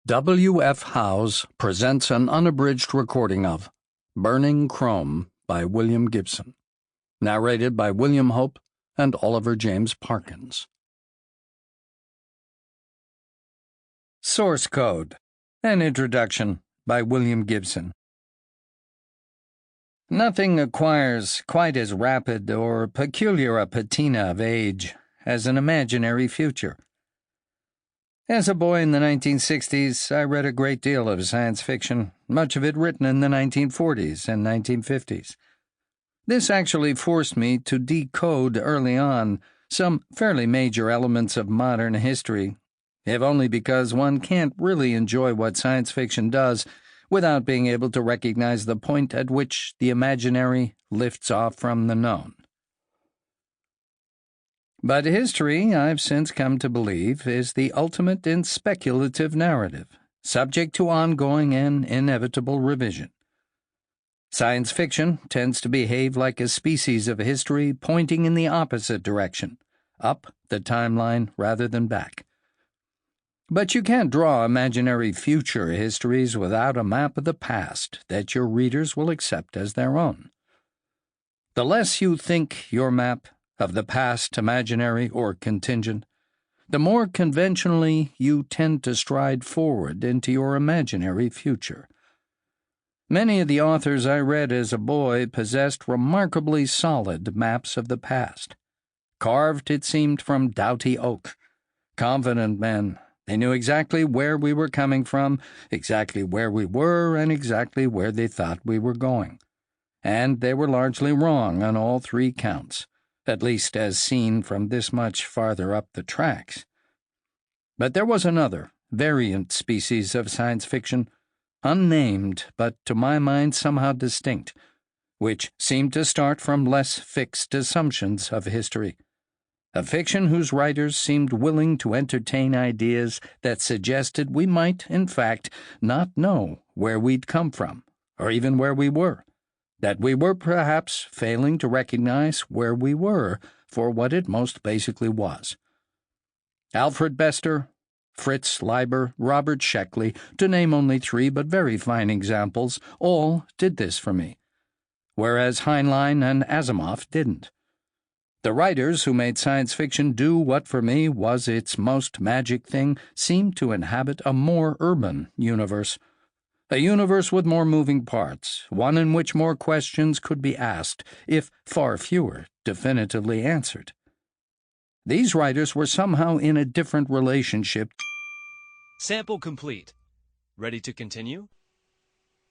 W.F. Howes presents an unabridged recording of Burning Chrome by William Gibson, narrated by William Hope and Oliver James Parkins. Source Code. An Introduction by William Gibson. Nothing acquires quite as rapid or peculiar a patina of age as an imaginary future. As a boy in the 1960s, I read a great deal of science fiction, much of it written in the 1940s and 1950s. This actually forced me to decode early on some fairly major elements of modern history, if only because one can't really enjoy what science fiction does without being able to recognize the point at which the imaginary lifts off from the known. But history, I've since come to believe, is the ultimate in speculative narrative, subject to ongoing and inevitable revision. Science fiction tends to behave like a species of history pointing in the opposite direction, up the timeline rather than back. But you can't draw imaginary future histories without a map of the past that your readers will accept as their own. The less you think your map of the past imaginary or contingent, the more conventionally you tend to stride forward into your imaginary future. Many of the authors I read as a boy possessed remarkably solid maps of the past. Carved, it seemed, from doughty oak. Confident men. They knew exactly where we were coming from, exactly where we were, and exactly where they thought we were going. And they were largely wrong on all three counts, at least as seen from this much farther up the tracks. But there was another, variant species of science fiction, unnamed but to my mind somehow distinct, which seemed to start from less fixed assumptions of history. A fiction whose writers seemed willing to entertain ideas that suggested we might, in fact, not know where we'd come from, or even where we were, that we were perhaps failing to recognize where we were for what it most basically was. Alfred Bester, Fritz Leiber, Robert Sheckley, to name only three but very fine examples, all did this for me, whereas Heinlein and Asimov didn't. The writers who made science fiction do what for me was its most magic thing seemed to inhabit a more urban universe. A universe with more moving parts, one in which more questions could be asked, if far fewer definitively answered. These writers were somehow in a different relationship. Sample complete. Ready to continue?